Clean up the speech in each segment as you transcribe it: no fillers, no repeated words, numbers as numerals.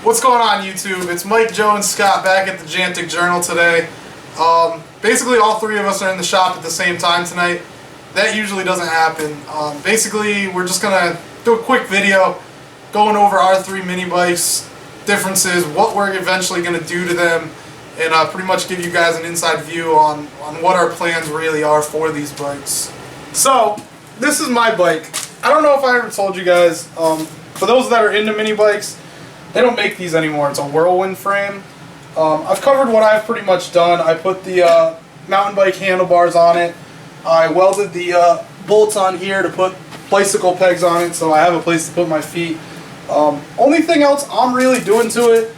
What's going on, YouTube? It's Mike, Joe, and Scott back at the TheJanticJournal today. Basically, all three of us are in the shop at the same time tonight. That usually doesn't happen. Basically, we're just going to do a quick video going over our three mini bikes, differences, what we're eventually going to do to them, and pretty much give you guys an inside view on what our plans really are for these bikes. So, this is my bike. I don't know if I ever told you guys, for those that are into mini bikes, they don't make these anymore. It's a Whirlwind frame. I've covered what I've pretty much done. I put the mountain bike handlebars on it. I welded the bolts on here to put bicycle pegs on it, so I have a place to put my feet. Only thing else I'm really doing to it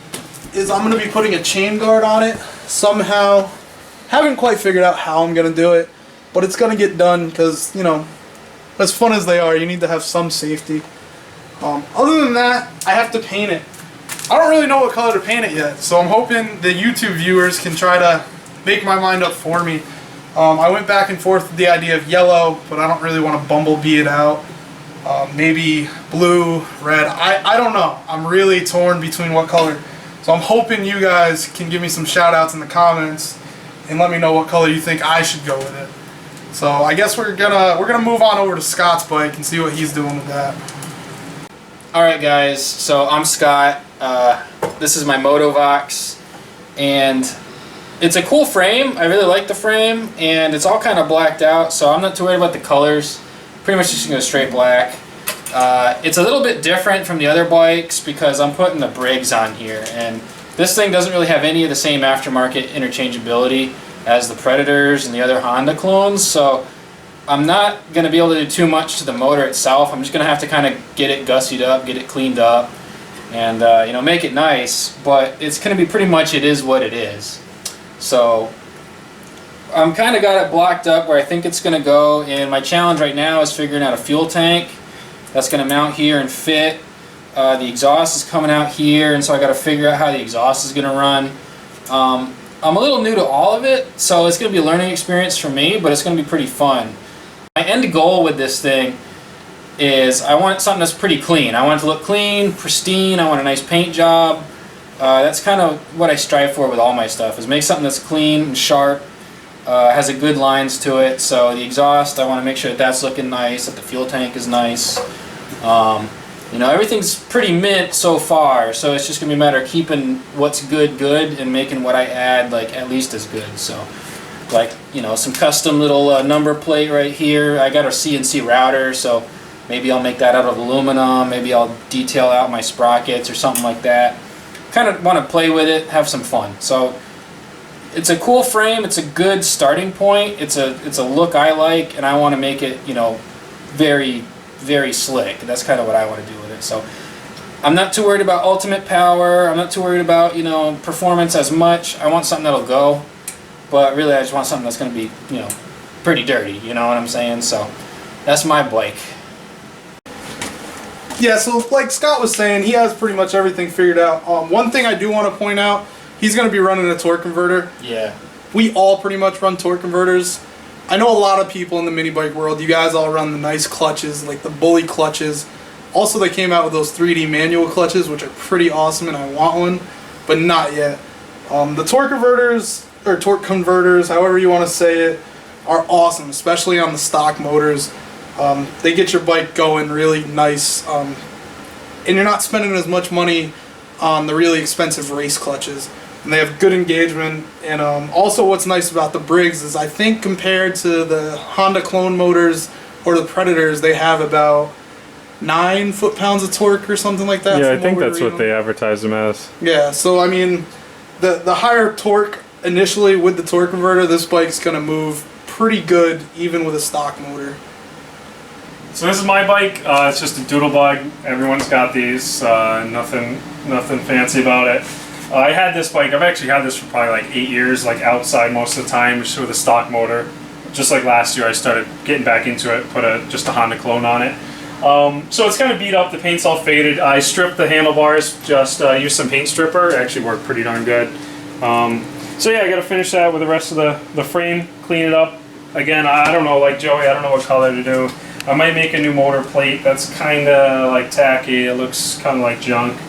is I'm going to be putting a chain guard on it somehow. Haven't quite figured out how I'm going to do it, but it's going to get done because, you know, as fun as they are, you need to have some safety. Other than that, I have to paint it. I don't really know what color to paint it yet, so I'm hoping the YouTube viewers can try to make my mind up for me. I went back and forth with the idea of yellow, but I don't really want to bumblebee it out. Maybe blue, red, I don't know. I'm really torn between what color. So I'm hoping you guys can give me some shout outs in the comments and let me know what color you think I should go with it. So I guess we're gonna move on over to Scott's bike and see what he's doing with that. Alright guys, so I'm Scott. This is my Moto Vox, and it's a cool frame. I really like the frame, and it's all kind of blacked out, so I'm not too worried about the colors. Pretty much just going to go straight black. It's a little bit different from the other bikes because I'm putting the Briggs on here, and this thing doesn't really have any of the same aftermarket interchangeability as the Predators and the other Honda clones, so I'm not going to be able to do too much to the motor itself. I'm just going to have to kind of get it gussied up, get it cleaned up, and you know, make it nice, but it's going to be pretty much it is what it is. So I'm kind of got it blocked up where I think it's going to go, and my challenge right now is figuring out a fuel tank that's going to mount here and fit. The exhaust is coming out here, and so I got to figure out how the exhaust is going to run. I'm a little new to all of it, so it's going to be a learning experience for me, but it's going to be pretty fun. My end goal with this thing is I want something that's pretty clean. I want it to look clean, pristine, I want a nice paint job. That's kind of what I strive for with all my stuff, is make something that's clean and sharp, has a good lines to it. So the exhaust, I want to make sure that that's looking nice, that the fuel tank is nice. You know, everything's pretty mint so far, so it's just going to be a matter of keeping what's good and making what I add like at least as good. So like, you know, some custom little number plate right here. I got a CNC router, so maybe I'll make that out of aluminum. Maybe I'll detail out my sprockets or something like that. Kind of want to play with it, have some fun. So it's a cool frame. It's a good starting point. It's a look I like, and I want to make it, you know, very, very slick. That's kind of what I want to do with it. So I'm not too worried about ultimate power. I'm not too worried about, you know, performance as much. I want something that'll go. But really, I just want something that's going to be, you know, pretty dirty, you know what I'm saying? So that's my bike. Yeah, so like Scott was saying, he has pretty much everything figured out. One thing I do want to point out, he's going to be running a torque converter. Yeah. We all pretty much run torque converters. I know a lot of people in the mini bike world, you guys all run the nice clutches, like the bully clutches. Also, they came out with those 3D manual clutches, which are pretty awesome, and I want one, but not yet. The torque converters, or torque converters, however you want to say it, are awesome, especially on the stock motors. They get your bike going really nice, and you're not spending as much money on the really expensive race clutches. And they have good engagement, and also what's nice about the Briggs is I think compared to the Honda clone motors or the Predators, they have about 9 foot-pounds of torque or something like that. Yeah, I think that's what they advertise them as. Yeah, so I mean, the higher torque initially with the torque converter, this bike's going to move pretty good even with a stock motor. So this is my bike. It's just a Doodlebug. Everyone's got these. Nothing fancy about it. I had this bike. I've actually had this for probably like 8 years, like outside most of the time, just with a stock motor. Just like last year, I started getting back into it. Put just a Honda clone on it. So it's kind of beat up. The paint's all faded. I stripped the handlebars. Just used some paint stripper. It actually worked pretty darn good. So yeah, I got to finish that with the rest of the frame. Clean it up. Again, I don't know. Like Joey, I don't know what color to do. I might make a new motor plate that's kind of like tacky. It looks kind of like junk.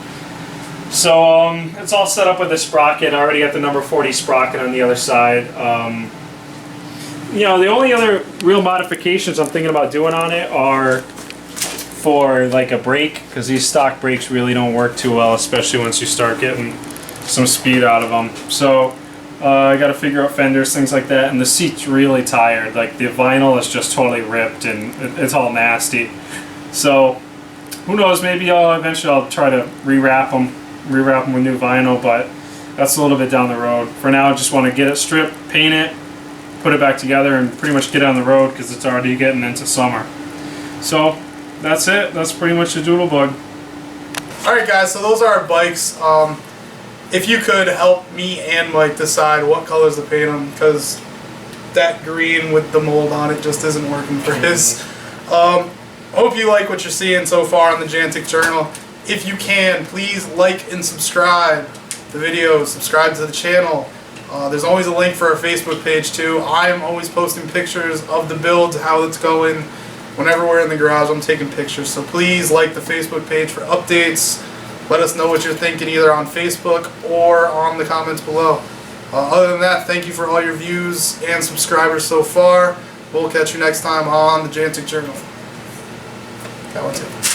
So it's all set up with a sprocket. I already got the number 40 sprocket on the other side. You know, the only other real modifications I'm thinking about doing on it are for like a brake, because these stock brakes really don't work too well, especially once you start getting some speed out of them. So I got to figure out fenders, things like that, and the seat's really tired. Like the vinyl is just totally ripped and it's all nasty. So who knows? Maybe eventually I'll try to rewrap them with new vinyl, but that's a little bit down the road. For now, I just want to get it stripped, paint it, put it back together, and pretty much get on the road because it's already getting into summer. So that's it. That's pretty much the Doodlebug. Alright guys, so those are our bikes. If you could help me and Mike decide what colors to paint them, because that green with the mold on it just isn't working for his. Hope you like what you're seeing so far on the Jantic Journal. If you can, please like and subscribe the video, subscribe to the channel. There's always a link for our Facebook page too. I am always posting pictures of the build, how it's going. Whenever we're in the garage, I'm taking pictures. So please like the Facebook page for updates. Let us know what you're thinking either on Facebook or on the comments below. Other than that, thank you for all your views and subscribers so far. We'll catch you next time on the Jantic Journal. That one's it.